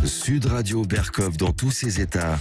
Sud Radio Berkov dans tous ses états.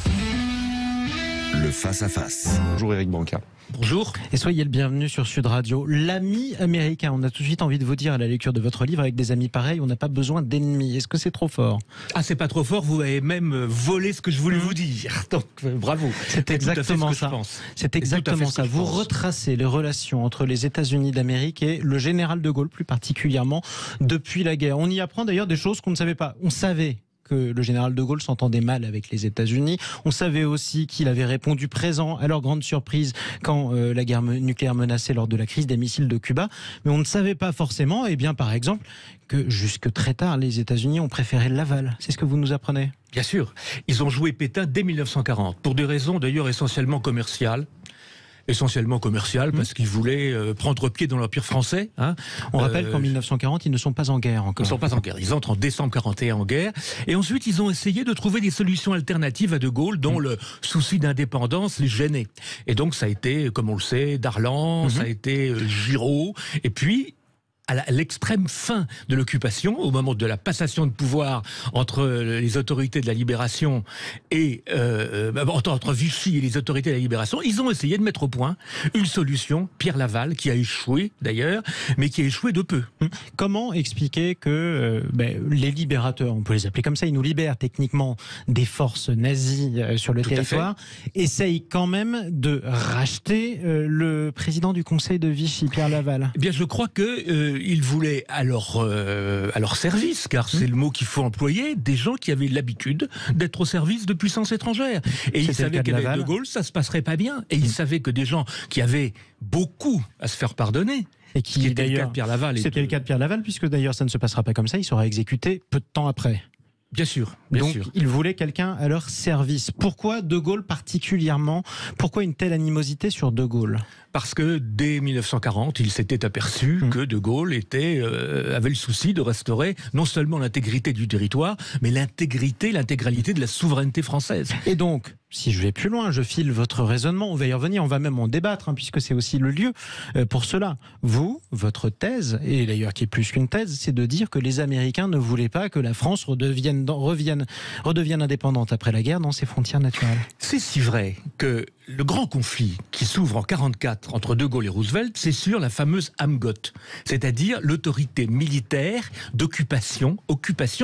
Le face-à-face. Bonjour Éric Branca. Bonjour. Et soyez le bienvenu sur Sud Radio. L'ami américain. On a tout de suite envie de vous dire à la lecture de votre livre, avec des amis pareils, on n'a pas besoin d'ennemis. Est-ce que c'est trop fort ? Ah, c'est pas trop fort, vous avez même volé ce que je voulais vous dire. Donc, bravo. C'est exactement ça. C'est exactement ça. Vous retracez les relations entre les États-Unis d'Amérique et le général de Gaulle, plus particulièrement, depuis la guerre. On y apprend d'ailleurs des choses qu'on ne savait pas. On savait que le général de Gaulle s'entendait mal avec les États-Unis. On savait aussi qu'il avait répondu présent à leur grande surprise quand la guerre nucléaire menaçait lors de la crise des missiles de Cuba. Mais on ne savait pas forcément, par exemple, que jusque très tard, les États-Unis ont préféré Laval. C'est ce que vous nous apprenez ? Bien sûr. Ils ont joué Pétain dès 1940, pour des raisons d'ailleurs essentiellement commerciales. Parce qu'ils voulaient prendre pied dans l'Empire français. On rappelle qu'en 1940, ils ne sont pas en guerre encore. Ils ne sont pas en guerre. Ils entrent en décembre 1941 en guerre. Et ensuite, ils ont essayé de trouver des solutions alternatives à De Gaulle, dont le souci d'indépendance les gênait. Et donc, ça a été, comme on le sait, Darlan, ça a été Giraud. Et puis, à l'extrême fin de l'occupation, au moment de la passation de pouvoir entre les autorités de la libération et entre Vichy et les autorités de la libération, ils ont essayé de mettre au point une solution, Pierre Laval, qui a échoué d'ailleurs, mais qui a échoué de peu. Comment expliquer que les libérateurs, on peut les appeler comme ça, ils nous libèrent techniquement des forces nazies sur le territoire, essayent quand même de racheter le président du Conseil de Vichy, Pierre Laval ? Eh bien, je crois que ils voulaient à leur service, car c'est le mot qu'il faut employer, des gens qui avaient l'habitude d'être au service de puissances étrangères. Et ils savaient qu'avec De Gaulle, ça se passerait pas bien. Et ils savaient que des gens qui avaient beaucoup à se faire pardonner, et qui était le cas de Pierre Laval. C'était le cas de Pierre Laval, puisque d'ailleurs ça ne se passera pas comme ça, il sera exécuté peu de temps après. Bien sûr. Donc, ils voulaient quelqu'un à leur service. Pourquoi De Gaulle particulièrement ? Pourquoi une telle animosité sur De Gaulle ? Parce que dès 1940, il s'était aperçu que De Gaulle avait le souci de restaurer non seulement l'intégrité du territoire, mais l'intégralité de la souveraineté française. Et donc, si je vais plus loin, je file votre raisonnement, on va y revenir, on va même en débattre, puisque c'est aussi le lieu pour cela. Vous, votre thèse, et d'ailleurs qui est plus qu'une thèse, c'est de dire que les Américains ne voulaient pas que la France redevienne indépendante après la guerre dans ses frontières naturelles. C'est si vrai que le grand conflit qui s'ouvre en 1944 entre De Gaulle et Roosevelt, c'est sur la fameuse AMGOT, c'est-à-dire l'autorité militaire d'occupation,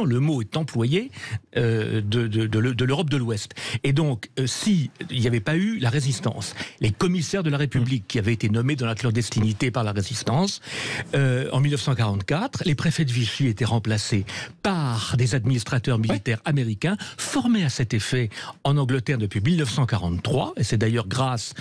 le mot est employé, de l'Europe de l'Ouest. Et donc, s'il n'y avait pas eu la résistance, les commissaires de la République qui avaient été nommés dans la clandestinité par la résistance, en 1944, les préfets de Vichy étaient remplacés par des administrateurs militaires américains, formés à cet effet en Angleterre depuis 1943, et c'est d'ailleurs grâce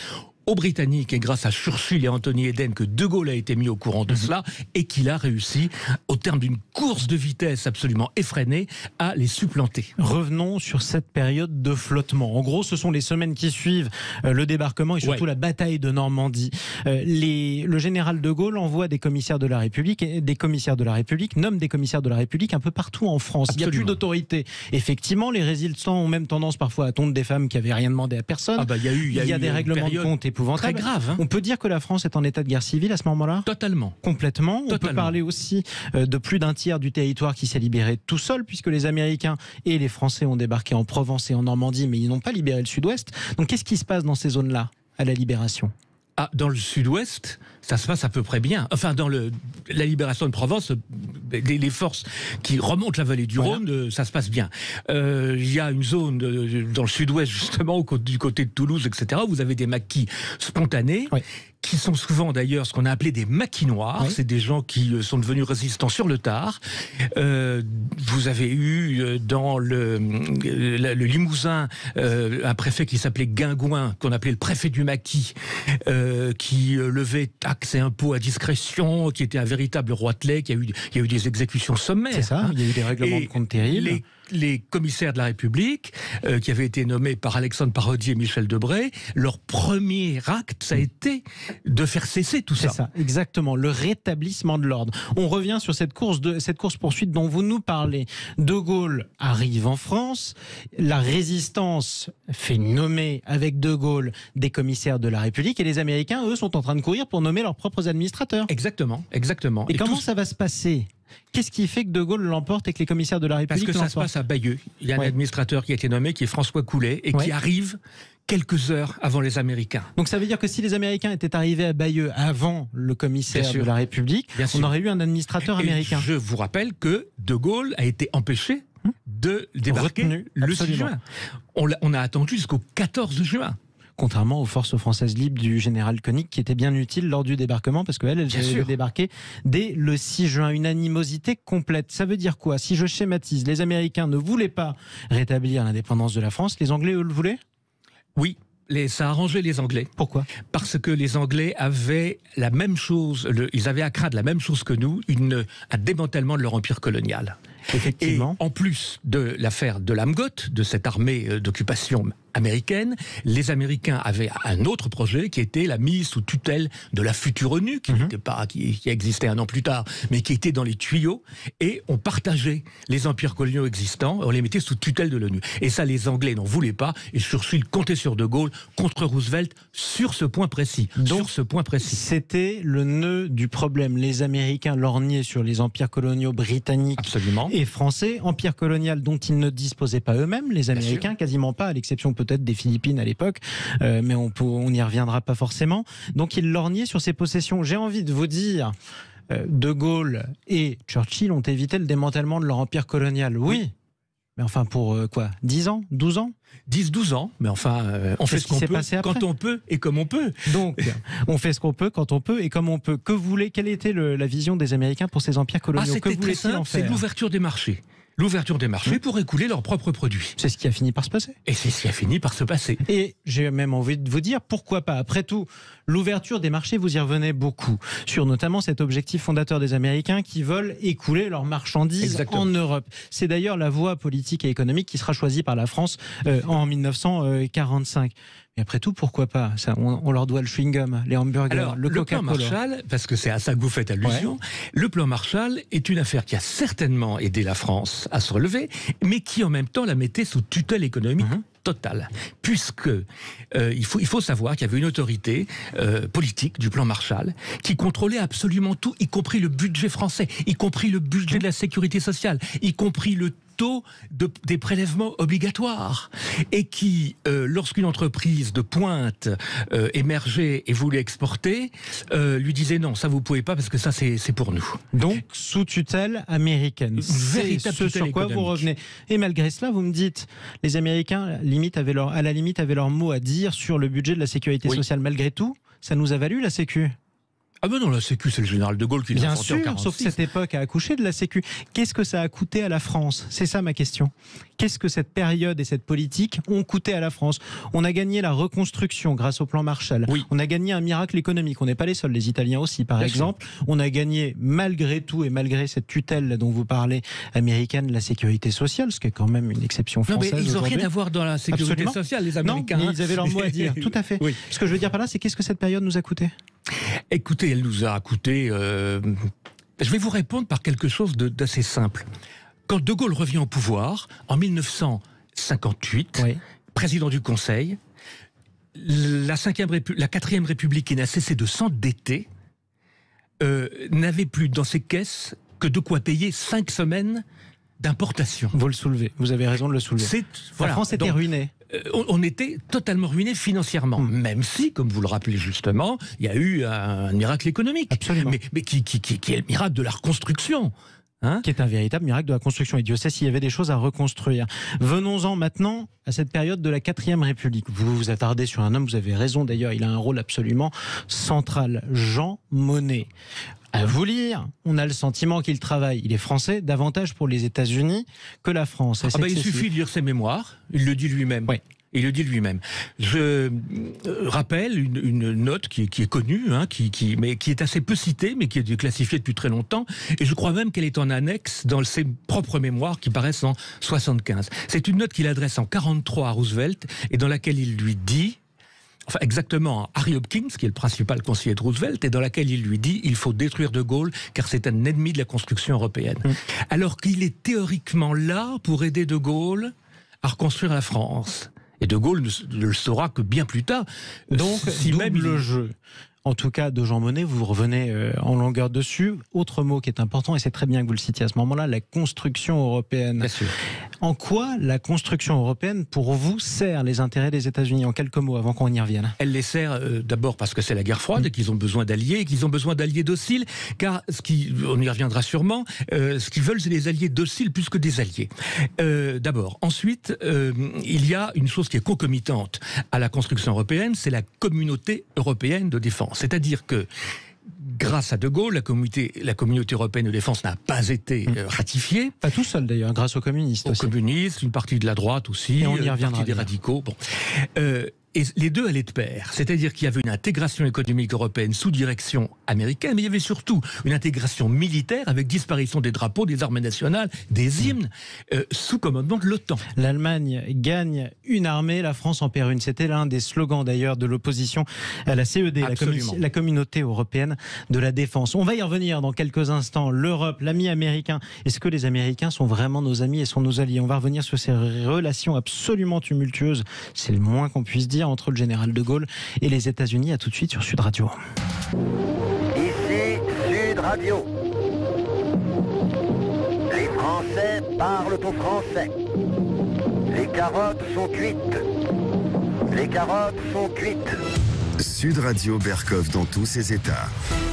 aux Britanniques et grâce à Churchill et Anthony Eden que De Gaulle a été mis au courant de cela et qu'il a réussi, au terme d'une course de vitesse absolument effrénée, à les supplanter. Revenons sur cette période de flottement. En gros, ce sont les semaines qui suivent le débarquement et surtout la bataille de Normandie. Le général De Gaulle envoie des commissaires de la République et des commissaires de la République nomment des commissaires de la République un peu partout en France. Absolument. Il n'y a plus d'autorité. Effectivement, les résistants ont même tendance parfois à tondre des femmes qui n'avaient rien demandé à personne. Il y a des règlements de compte épouvantable. Très grave. On peut dire que la France est en état de guerre civile à ce moment-là ? Totalement. Complètement. On peut parler aussi de plus d'un tiers du territoire qui s'est libéré tout seul, puisque les Américains et les Français ont débarqué en Provence et en Normandie, mais ils n'ont pas libéré le Sud-Ouest. Donc qu'est-ce qui se passe dans ces zones-là à la libération ? Dans le Sud-Ouest, ça se passe à peu près bien. Enfin, dans la libération de Provence, les forces qui remontent la vallée du Rhône, ça se passe bien. Il y a une zone dans le Sud-Ouest, justement, du côté de Toulouse, etc., où vous avez des maquis spontanés, qui sont souvent d'ailleurs ce qu'on a appelé des maquis noirs. C'est des gens qui sont devenus résistants sur le tard. Vous avez eu dans le Limousin un préfet qui s'appelait Guingouin, qu'on appelait le préfet du maquis, qui levait taxes et impôts à discrétion, qui était un véritable roitelet, il y a eu des exécutions sommaires. C'est ça, il y a eu des règlements de compte terribles. Les commissaires de la République, qui avaient été nommés par Alexandre Parodi et Michel Debré, leur premier acte, ça a été de faire cesser tout ça. C'est ça, exactement, le rétablissement de l'ordre. On revient sur cette course-poursuite dont vous nous parlez. De Gaulle arrive en France, la résistance fait nommer avec De Gaulle des commissaires de la République, et les Américains, eux, sont en train de courir pour nommer leurs propres administrateurs. Exactement. Et comment ça va se passer ? Qu'est-ce qui fait que De Gaulle l'emporte et que les commissaires de la République l'emportent ? Parce que ça se passe à Bayeux. Il y a un administrateur qui a été nommé, qui est François Coulet, et qui arrive quelques heures avant les Américains. Donc ça veut dire que si les Américains étaient arrivés à Bayeux avant le commissaire de la République, on aurait eu un administrateur américain. Je vous rappelle que De Gaulle a été empêché de débarquer le 6 juin. On a attendu jusqu'au 14 juin. Contrairement aux forces françaises libres du général Koenig, qui étaient bien utiles lors du débarquement, parce qu'elles avaient débarqué dès le 6 juin. Une animosité complète. Ça veut dire quoi? Si je schématise, les Américains ne voulaient pas rétablir l'indépendance de la France, les Anglais, eux, le voulaient? Oui. Ça a arrangé les Anglais. Pourquoi? Parce que les Anglais avaient la même chose, ils avaient à craindre la même chose que nous, un démantèlement de leur empire colonial. Effectivement. Et en plus de l'affaire de l'Amgot, de cette armée d'occupation américaine, les Américains avaient un autre projet qui était la mise sous tutelle de la future ONU, qui existait un an plus tard, mais qui était dans les tuyaux, et on partageait les empires coloniaux existants, on les mettait sous tutelle de l'ONU. Et ça, les Anglais n'en voulaient pas, et Churchill comptait sur De Gaulle contre Roosevelt sur ce point précis. Donc, c'était le nœud du problème. Les Américains lorgnaient sur les empires coloniaux britanniques et français, empire colonial dont ils ne disposaient pas eux-mêmes, les Américains, quasiment pas, à l'exception peut-être des Philippines à l'époque, mais on n'y reviendra pas forcément. Donc ils lorgnaient sur ces possessions. J'ai envie de vous dire, De Gaulle et Churchill ont évité le démantèlement de leur empire colonial. Oui. Mais enfin, pour 10 ans 12 ans 10-12 ans, mais enfin, on fait ce qu'on peut, quand on peut et comme on peut. Donc, on fait ce qu'on peut, quand on peut et comme on peut. Quelle était la vision des Américains pour ces empires coloniaux? C'était très simple, c'est l'ouverture des marchés. L'ouverture des marchés pour écouler leurs propres produits. C'est ce qui a fini par se passer. Et c'est ce qui a fini par se passer. Et j'ai même envie de vous dire, pourquoi pas? Après tout, l'ouverture des marchés, vous y revenez beaucoup, sur notamment cet objectif fondateur des Américains qui veulent écouler leurs marchandises en Europe. C'est d'ailleurs la voie politique et économique qui sera choisie par la France en 1945. Mais après tout, pourquoi pas? On leur doit le chewing-gum, les hamburgers, le Coca-Cola. Le plan Marshall, parce que c'est à ça que vous faites allusion, le plan Marshall est une affaire qui a certainement aidé la France à se relever, mais qui en même temps la mettait sous tutelle économique totale. Puisque il faut savoir qu'il y avait une autorité politique du plan Marshall qui contrôlait absolument tout, y compris le budget français, y compris le budget de la sécurité sociale, y compris le taux des prélèvements obligatoires, et qui, lorsqu'une entreprise de pointe émergeait et voulait exporter, lui disait non, ça vous pouvez pas parce que ça c'est pour nous. Donc sous tutelle américaine. C'est ce sur quoi vous revenez. Et malgré cela, vous me dites, les Américains à la limite avaient leur mot à dire sur le budget de la sécurité sociale. Malgré tout, ça nous a valu la Sécu. Ah ben non, la Sécu, c'est le général de Gaulle qui l'a inventé en 1946. Bien sûr, sauf que cette époque a accouché de la Sécu. Qu'est-ce que ça a coûté à la France? C'est ça ma question. Qu'est-ce que cette période et cette politique ont coûté à la France? On a gagné la reconstruction grâce au plan Marshall. Oui. On a gagné un miracle économique. On n'est pas les seuls, les Italiens aussi, par exemple. On a gagné, malgré tout et malgré cette tutelle dont vous parlez, américaine, la sécurité sociale, ce qui est quand même une exception française. Non, mais ils n'ont rien à voir dans la sécurité sociale, les Américains. Non, mais ils avaient leur mot à dire. Tout à fait. Oui. Ce que je veux dire par là, c'est qu'est-ce que cette période nous a coûté? Écoutez, elle nous a coûté... Je vais vous répondre par quelque chose d'assez simple. Quand De Gaulle revient au pouvoir, en 1958, président du Conseil, la 4e République, qui n'a cessé de s'endetter, n'avait plus dans ses caisses que de quoi payer 5 semaines d'importation. Vous le soulevez, vous avez raison de le soulever. La France était ruinée. On était totalement ruinés financièrement, même si, comme vous le rappelez justement, il y a eu un miracle économique. Absolument. Mais qui est le miracle de la reconstruction. Qui est un véritable miracle de la construction. Et Dieu sait s'il y avait des choses à reconstruire. Venons-en maintenant à cette période de la 4e République. Vous vous attardez sur un homme, vous avez raison d'ailleurs, il a un rôle absolument central. Jean Monnet. À vous lire, on a le sentiment qu'il travaille, il est français, davantage pour les États-Unis que la France. Il suffit de lire ses mémoires, il le dit lui-même. Oui. Il le dit lui-même. Je rappelle une note qui est connue, mais qui est assez peu citée, mais qui est classifiée depuis très longtemps. Et je crois même qu'elle est en annexe dans ses propres mémoires qui paraissent en 75. C'est une note qu'il adresse en 43 à Roosevelt et dans laquelle il lui dit, enfin exactement à Harry Hopkins, qui est le principal conseiller de Roosevelt, et dans laquelle il lui dit il faut détruire De Gaulle car c'est un ennemi de la construction européenne. Alors qu'il est théoriquement là pour aider De Gaulle à reconstruire la France. Et De Gaulle ne le saura que bien plus tard. Donc, double jeu. en tout cas de Jean Monnet, vous revenez en longueur dessus. Autre mot qui est important, et c'est très bien que vous le citiez à ce moment-là, la construction européenne. Bien sûr. En quoi la construction européenne, pour vous, sert les intérêts des États-Unis? En quelques mots, avant qu'on y revienne. Elle les sert d'abord parce que c'est la guerre froide et qu'ils ont besoin d'alliés, et qu'ils ont besoin d'alliés dociles, car on y reviendra sûrement, ce qu'ils veulent, c'est des alliés dociles plus que des alliés. D'abord. Ensuite, il y a une chose qui est concomitante à la construction européenne, c'est la communauté européenne de défense. C'est-à-dire que grâce à De Gaulle, la communauté européenne de défense n'a pas été ratifiée. Pas tout seul d'ailleurs, grâce aux communistes aussi. Aux communistes, une partie de la droite aussi, et on y une reviendra partie des radicaux. Bon. Et les deux allaient de pair. C'est-à-dire qu'il y avait une intégration économique européenne sous direction américaine, mais il y avait surtout une intégration militaire avec disparition des drapeaux, des armées nationales, des hymnes, sous commandement de l'OTAN. L'Allemagne gagne une armée, la France en perd une. C'était l'un des slogans d'ailleurs de l'opposition à la CED, la communauté européenne de la défense. On va y revenir dans quelques instants. L'Europe, l'ami américain. Est-ce que les Américains sont vraiment nos amis et sont nos alliés? On va revenir sur ces relations absolument tumultueuses, c'est le moins qu'on puisse dire, entre le général de Gaulle et les États-Unis. À tout de suite sur Sud Radio. Ici Sud Radio. Les Français parlent aux Français. Les carottes sont cuites. Les carottes sont cuites. Sud Radio Berkov dans tous ses états.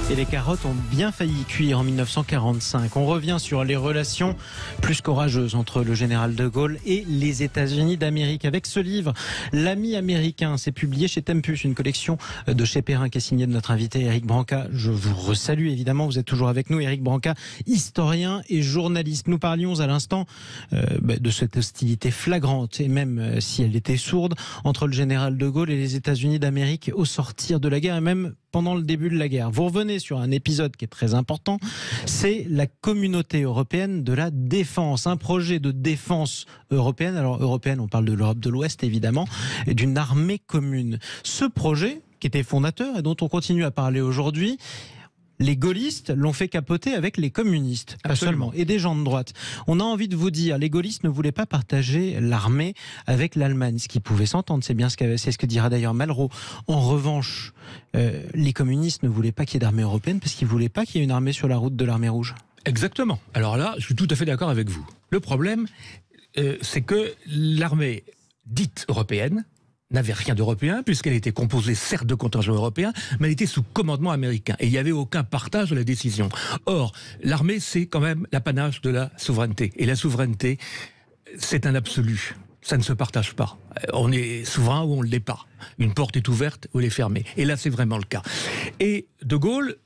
Et les carottes ont bien failli cuire en 1945. On revient sur les relations plus qu'orageuses entre le général de Gaulle et les États-Unis d'Amérique. Avec ce livre, L'ami américain, c'est publié chez Tempus, une collection de chez Perrin qui est signée de notre invité Éric Branca. Je vous resalue évidemment, vous êtes toujours avec nous. Éric Branca, historien et journaliste. Nous parlions à l'instant de cette hostilité flagrante, et même si elle était sourde, entre le général de Gaulle et les États-Unis d'Amérique au sortir de la guerre, et même pendant le début de la guerre. Vous revenez sur un épisode qui est très important, c'est la communauté européenne de la défense, un projet de défense européenne. Alors européenne, on parle de l'Europe de l'Ouest évidemment, et d'une armée commune. Ce projet, qui était fondateur et dont on continue à parler aujourd'hui, les gaullistes l'ont fait capoter avec les communistes, pas seulement, et des gens de droite. On a envie de vous dire, les gaullistes ne voulaient pas partager l'armée avec l'Allemagne, ce qui pouvait s'entendre, c'est ce que dira d'ailleurs Malraux. En revanche, les communistes ne voulaient pas qu'il y ait d'armée européenne parce qu'ils ne voulaient pas qu'il y ait une armée sur la route de l'armée rouge. Exactement. Alors là, je suis tout à fait d'accord avec vous. Le problème, c'est que l'armée dite européenne n'avait rien d'européen, puisqu'elle était composée certes de contingents européens, mais elle était sous commandement américain. Et il n'y avait aucun partage de la décision. Or, l'armée, c'est quand même l'apanage de la souveraineté. Et la souveraineté, c'est un absolu. Ça ne se partage pas. On est souverain ou on ne l'est pas. Une porte est ouverte ou elle est fermée. Et là, c'est vraiment le cas. Et De Gaulle,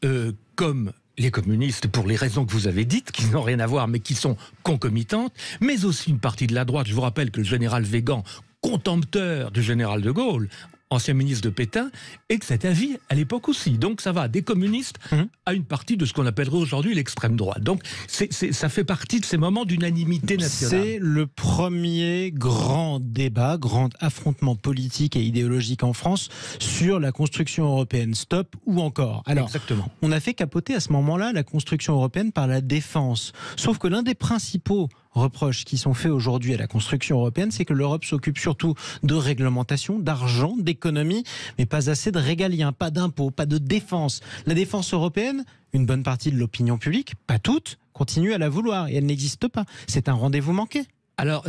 comme les communistes, pour les raisons que vous avez dites, qui n'ont rien à voir, mais qui sont concomitantes, mais aussi une partie de la droite. Je vous rappelle que le général Weygand, contempteur du général de Gaulle, ancien ministre de Pétain, et que cet avis à l'époque aussi. Donc ça va des communistes à une partie de ce qu'on appellerait aujourd'hui l'extrême droite. Donc ça fait partie de ces moments d'unanimité nationale. C'est le premier grand débat, grand affrontement politique et idéologique en France sur la construction européenne. Stop ou encore. Alors, exactement. On a fait capoter à ce moment-là la construction européenne par la défense. Sauf que l'un des principaux reproches qui sont faits aujourd'hui à la construction européenne, c'est que l'Europe s'occupe surtout de réglementation, d'argent, d'économie, mais pas assez de régalien, pas d'impôts, pas de défense. La défense européenne, une bonne partie de l'opinion publique, pas toute, continue à la vouloir et elle n'existe pas. C'est un rendez-vous manqué. Alors,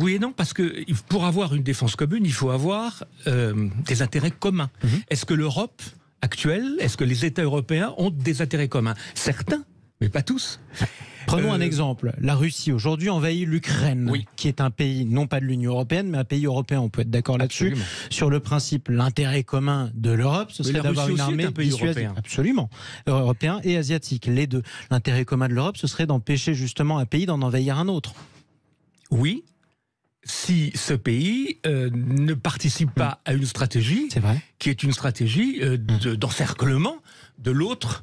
oui et non, parce que pour avoir une défense commune, il faut avoir des intérêts communs. Est-ce que l'Europe actuelle, est-ce que les États européens ont des intérêts communs? Certains, mais pas tous. Prenons un exemple. La Russie aujourd'hui envahit l'Ukraine, qui est un pays non pas de l'Union européenne, mais un pays européen. On peut être d'accord là-dessus. Sur le principe, l'intérêt commun de l'Europe, ce serait d'avoir une armée dissuasive. Absolument. Européen et asiatique, les deux. L'intérêt commun de l'Europe, ce serait d'empêcher justement un pays d'en envahir un autre. Oui. Si ce pays ne participe pas à une stratégie, qui est une stratégie d'encerclement de l'autre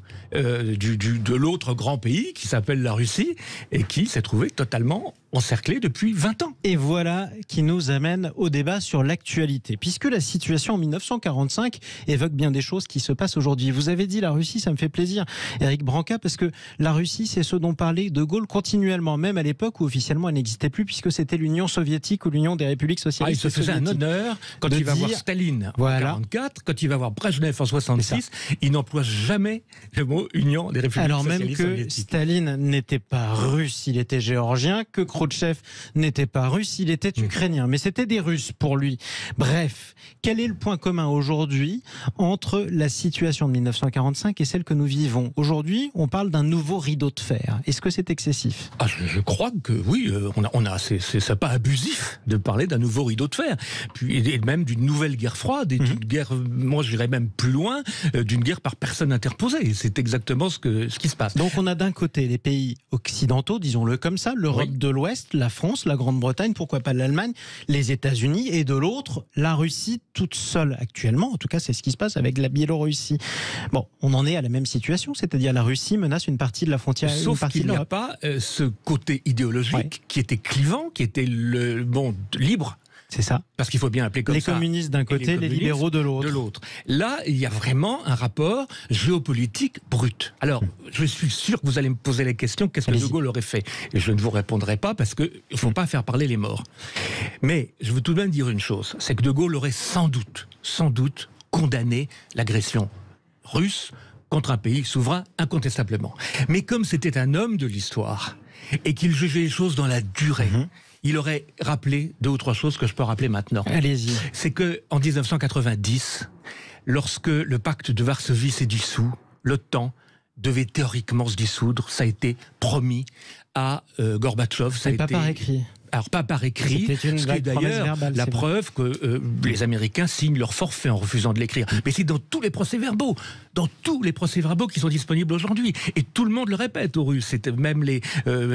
grand pays qui s'appelle la Russie et qui s'est trouvé totalement encerclé depuis 20 ans. Et voilà qui nous amène au débat sur l'actualité, puisque la situation en 1945 évoque bien des choses qui se passent aujourd'hui. Vous avez dit la Russie, ça me fait plaisir, Éric Branca, parce que la Russie, c'est ce dont parlait De Gaulle continuellement, même à l'époque où officiellement elle n'existait plus, puisque c'était l'Union soviétique ou l'Union des républiques socialistes. Il se faisait un honneur quand il va voir Staline en 1944, quand il va voir Brejnev en 1966, il n'emploie jamais le mot Union des républiques alors socialistes même que Staline n'était pas russe, il était géorgien, que Khrouchtchev n'était pas russe, il était ukrainien. Mais c'était des Russes pour lui. Bref, quel est le point commun aujourd'hui entre la situation de 1945 et celle que nous vivons aujourd'hui? On parle d'un nouveau rideau de fer. Est-ce que c'est excessif? Je crois que oui, c'est pas abusif de parler d'un nouveau rideau de fer, puis et même d'une nouvelle guerre froide, et d'une guerre, moi j'irais même plus loin, d'une guerre par personne interposée. C'est exactement ce qui se passe. Donc on a d'un côté les pays occidentaux, disons-le comme ça, l'Europe de l'Ouest, la France, la Grande-Bretagne, pourquoi pas l'Allemagne, les États-Unis, et de l'autre, la Russie toute seule actuellement. En tout cas, c'est ce qui se passe avec la Biélorussie. Bon, on en est à la même situation, c'est-à-dire la Russie menace une partie de la frontière, sauf une partie qu'il de n'y a l'Europe. pas ce côté idéologique qui était clivant, qui était le monde libre. C'est ça. Parce qu'il faut bien appeler comme les ça. Communistes d'un côté, les libéraux de l'autre. Là, il y a vraiment un rapport géopolitique brut. Alors, je suis sûr que vous allez me poser la question, qu'est-ce que De Gaulle aurait fait? Et je ne vous répondrai pas parce qu'il ne faut pas faire parler les morts. Mais je veux tout de même dire une chose, c'est que De Gaulle aurait sans doute condamné l'agression russe contre un pays souverain, incontestablement. Mais comme c'était un homme de l'histoire et qu'il jugeait les choses dans la durée, il aurait rappelé 2 ou 3 choses que je peux rappeler maintenant. Allez-y. C'est qu'en 1990, lorsque le pacte de Varsovie s'est dissous, l'OTAN devait théoriquement se dissoudre. Ça a été promis à Gorbatchev. Mais pas par écrit. Alors pas par écrit, ce qui est d'ailleurs la preuve que les Américains signent leur forfait en refusant de l'écrire. Mais c'est dans tous les procès-verbaux qui sont disponibles aujourd'hui. Et tout le monde le répète aux Russes. C'était même les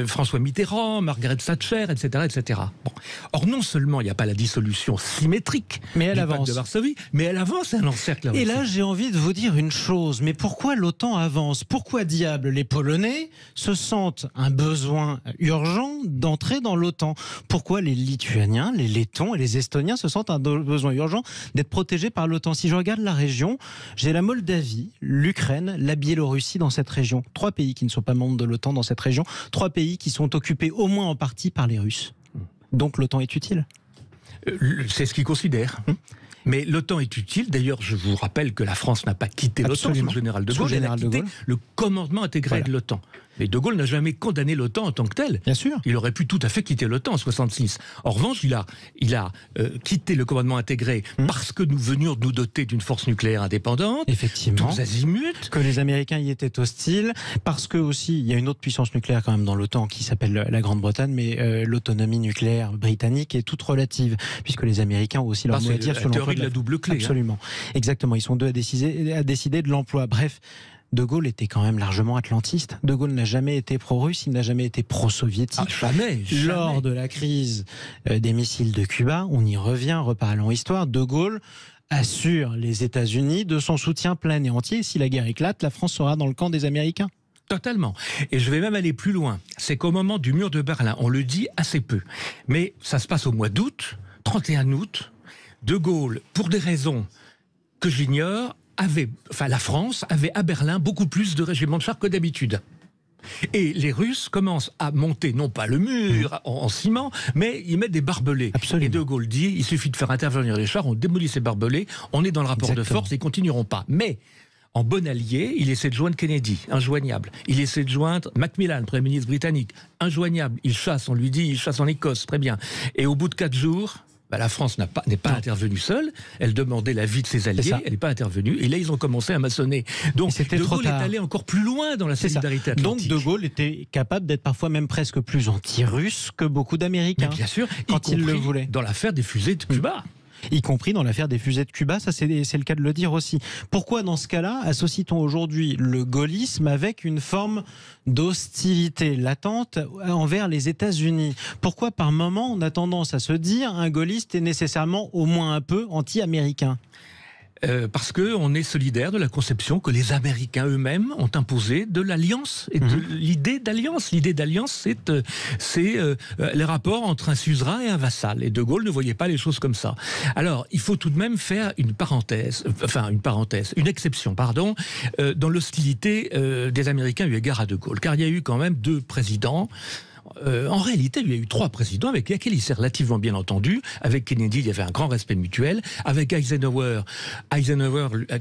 François Mitterrand, Margaret Thatcher, etc., etc. Bon. Or non seulement il n'y a pas la dissolution symétrique du pacte de Varsovie, mais elle avance et elle encercle la Russie. Et là, j'ai envie de vous dire une chose. Mais pourquoi l'OTAN avance? Pourquoi diable les Polonais se sentent un besoin urgent d'entrer dans l'OTAN? Pourquoi les Lituaniens, les Lettons et les Estoniens se sentent un besoin urgent d'être protégés par l'OTAN? Si je regarde la région, j'ai la Moldavie, l'Ukraine, la Biélorussie dans cette région. 3 pays qui ne sont pas membres de l'OTAN dans cette région. 3 pays qui sont occupés au moins en partie par les Russes. Donc l'OTAN est utile. C'est ce qu'ils considèrent. Mais l'OTAN est utile. D'ailleurs, je vous rappelle que la France n'a pas quitté l'OTAN sous le général de Gaulle. Elle a quitté le commandement intégré de l'OTAN. Mais De Gaulle n'a jamais condamné l'OTAN en tant que tel. Bien sûr. Il aurait pu tout à fait quitter l'OTAN en 1966. En revanche, il a quitté le commandement intégré parce que nous venions de nous doter d'une force nucléaire indépendante. Effectivement. Tous azimuts. Que les Américains y étaient hostiles. Parce que aussi, il y a une autre puissance nucléaire quand même dans l'OTAN qui s'appelle la Grande-Bretagne, mais l'autonomie nucléaire britannique est toute relative, puisque les Américains ont aussi leur mot à dire sur l'emploi de la double clé. Absolument. Exactement. Ils sont 2 à décider de l'emploi. Bref. De Gaulle était quand même largement atlantiste. De Gaulle n'a jamais été pro-russe, il n'a jamais été pro-soviétique. Jamais. Lors de la crise des missiles de Cuba, on y revient, reparlons histoire, De Gaulle assure les États-Unis de son soutien plein et entier. Si la guerre éclate, la France sera dans le camp des Américains. Totalement. Et je vais même aller plus loin. C'est qu'au moment du mur de Berlin, on le dit assez peu, mais ça se passe au mois d'août, 31 août, De Gaulle, pour des raisons que j'ignore, la France avait à Berlin beaucoup plus de régiments de chars que d'habitude. Et les Russes commencent à monter, non pas le mur en ciment, mais ils mettent des barbelés. Absolument. Et De Gaulle dit, il suffit de faire intervenir les chars, on démolit ces barbelés, on est dans le rapport de force et ils continueront pas. Mais en bon allié, il essaie de joindre Kennedy, injoignable. Il essaie de joindre Macmillan, Premier ministre britannique, injoignable. Il chasse, on lui dit, il chasse en Écosse, très bien. Et au bout de 4 jours... la France n'est pas intervenue seule. Elle demandait l'avis de ses alliés. Elle n'est pas intervenue. Et là, ils ont commencé à maçonner. Donc, De Gaulle est allé encore plus loin dans la solidarité atlantique. Donc, De Gaulle était capable d'être parfois même presque plus anti-russe que beaucoup d'Américains. Mais bien sûr, quand il le voulait. Dans l'affaire des fusées de Cuba. Y compris dans l'affaire des fusées de Cuba, ça c'est le cas de le dire aussi. Pourquoi dans ce cas-là associe-t-on aujourd'hui le gaullisme avec une forme d'hostilité latente envers les États-Unis? Pourquoi par moment on a tendance à se dire un gaulliste est nécessairement au moins un peu anti-américain? Parce qu'on est solidaire de la conception que les Américains eux-mêmes ont imposée de l'alliance et de l'idée d'alliance. L'idée d'alliance, c'est les rapports entre un suzerain et un vassal. Et De Gaulle ne voyait pas les choses comme ça. Alors, il faut tout de même faire une exception, dans l'hostilité des Américains eu égard à De Gaulle. Car il y a eu quand même 2 présidents en réalité, il y a eu 3 présidents avec lesquels il s'est relativement bien entendu. Avec Kennedy, il y avait un grand respect mutuel. Avec Eisenhower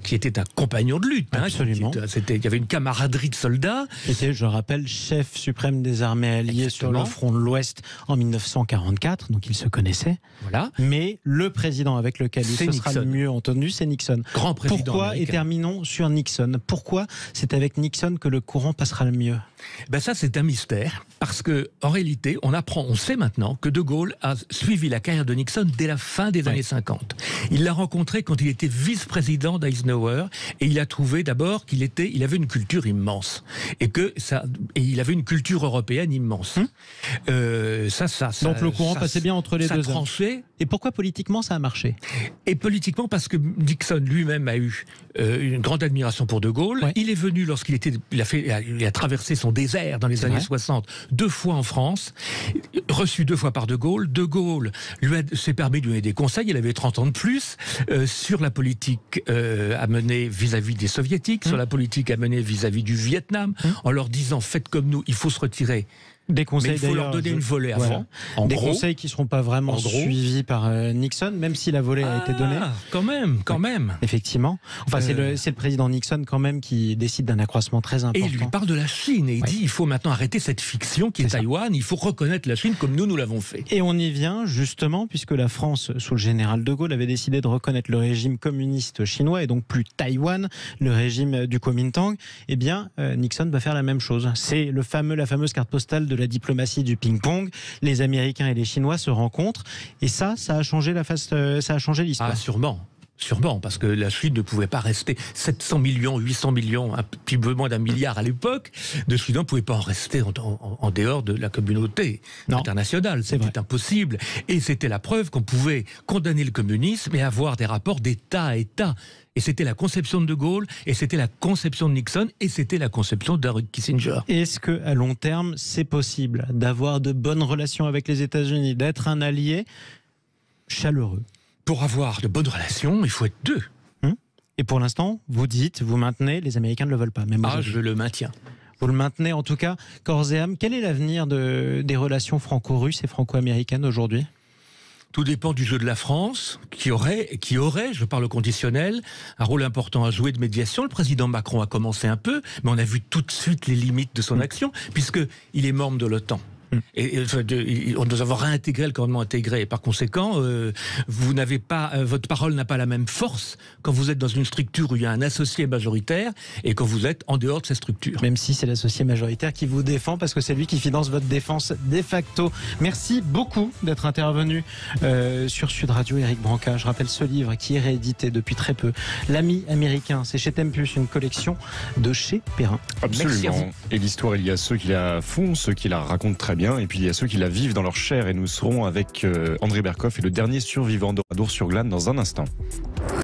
qui était un compagnon de lutte. Absolument. Il y avait une camaraderie de soldats. Il était, je rappelle, chef suprême des armées alliées Exactement. sur le front de l'Ouest en 1944, donc ils se connaissaient. Voilà. Mais le président avec lequel il se sera le mieux entendu, c'est Nixon. Grand président Pourquoi, américain. et terminons sur Nixon, pourquoi c'est avec Nixon que le courant passera le mieux? Ben ça, c'est un mystère, parce que en réalité, on sait maintenant que De Gaulle a suivi la carrière de Nixon dès la fin des années 50. Il l'a rencontré quand il était vice-président d'Eisenhower, et il a trouvé d'abord qu'il avait une culture immense, et il avait une culture européenne immense. Donc le courant passait bien entre les deux hommes. Et pourquoi politiquement ça a marché? Et politiquement parce que Nixon lui-même a eu une grande admiration pour De Gaulle. Ouais. Il est venu il a traversé son désert dans les années 60 2 fois en France, reçu 2 fois par De Gaulle. De Gaulle s'est permis de lui donner des conseils. Il avait 30 ans de plus sur la politique à mener vis-à-vis des soviétiques, sur la politique à mener vis-à-vis du Vietnam, en leur disant faites comme nous, il faut se retirer. Des conseils, mais il faut leur donner une volée avant. Des conseils qui ne seront pas vraiment suivis par Nixon, même si la volée a été donnée. Quand même. Effectivement. Enfin, c'est le président Nixon quand même qui décide d'un accroissement très important. Et il lui parle de la Chine et il dit il faut maintenant arrêter cette fiction qui est Taïwan, il faut reconnaître la Chine comme nous l'avons fait. Et on y vient justement puisque la France, sous le général de Gaulle, avait décidé de reconnaître le régime communiste chinois et donc plus Taïwan, le régime du Kuomintang. Eh bien, Nixon va faire la même chose. C'est la fameuse carte postale de la diplomatie du ping-pong. Les Américains et les Chinois se rencontrent et ça a changé ça a changé l'histoire. Ah, sûrement, parce que la Chine ne pouvait pas rester 700 millions, 800 millions, un petit peu moins d'1 milliard à l'époque. De Chinois ne pouvait pas en rester en dehors de la communauté internationale. C'était impossible. Et c'était la preuve qu'on pouvait condamner le communisme et avoir des rapports d'État à État. Et c'était la conception de De Gaulle, et c'était la conception de Nixon, et c'était la conception d'Henry Kissinger. Est-ce qu'à long terme, c'est possible d'avoir de bonnes relations avec les États-Unis, d'être un allié chaleureux? Pour avoir de bonnes relations, il faut être 2. Et pour l'instant, vous maintenez, les Américains ne le veulent pas. Même je le maintiens. Vous le maintenez en tout cas, corps et âme. Quel est l'avenir des relations franco-russes et franco-américaines aujourd'hui ? Tout dépend du jeu de la France, qui aurait, je parle au conditionnel, un rôle important à jouer de médiation. Le président Macron a commencé un peu, mais on a vu tout de suite les limites de son action, puisqu'il est membre de l'OTAN. Nous avons réintégré le commandement intégré. Et par conséquent, votre parole n'a pas la même force quand vous êtes dans une structure où il y a un associé majoritaire et quand vous êtes en dehors de cette structure. Même si c'est l'associé majoritaire qui vous défend, parce que c'est lui qui finance votre défense de facto. Merci beaucoup d'être intervenu sur Sud Radio, Éric Branca. Je rappelle ce livre qui est réédité depuis très peu, L'Ami américain. C'est chez Tempus, une collection de chez Perrin. Absolument. Et l'histoire, il y a ceux qui la font, ceux qui la racontent très bien, et puis il y a ceux qui la vivent dans leur chair, et nous serons avec André Berkoff et le dernier survivant d'Oradour-sur-Glane dans un instant.